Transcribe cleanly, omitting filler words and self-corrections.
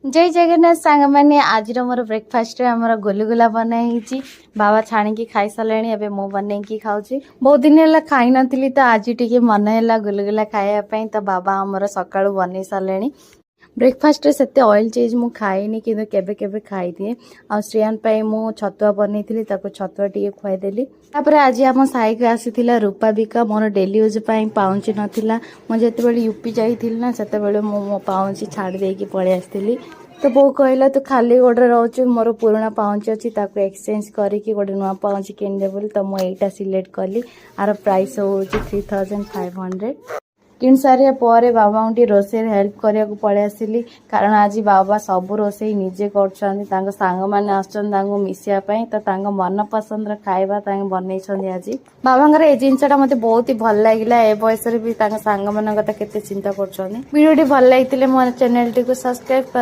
जय जगन्नाथ सांग मैंने आज मोर ब्रेकफास्ट आमर गुलगुला बनाई बाबा छाणी खाई सारे एवं मु बन खाऊँ बहुत दिन है खाई नी तो आज टी मन है गुलगुला खायापी तो बाबा आमर सका बन सारे ब्रेकफास्ट से ऑयल चीज मु खाएनी कि केबे केबे खाई दिए आ श्रेयान मु छतुआ बनई छतुआ टी खुआदेली आज आम साई को आसी रूपा बिका मोर डेली यूज पाउंच नाला मुझे यूपी जाइली ना से मो पाउंच छाड़ देकी पलि आसती तो बो कहला तू खाली गोटे रोचु मोर पुराना पाउंच अच्छी एक्सचेंज करके गोटे नुआ पाउंच किणदे बोली तो मुझे सिलेक्ट कली आर प्राइस हूँ 3500 किन सारे पर बाबा टी रोसे हेल्प करने को पलि आसली कारण आज बाबा सब रोसे निजे कर सांग मैंने आसापी तो मन पसंद खाଇବା बनई आज बाबा ये जिनसा मत बहुत ही भल लगे ए बयस भी सांग मान कथा केते चिंता कर वीडियो भल लगी मो चैनल टी सब्सक्राइब कर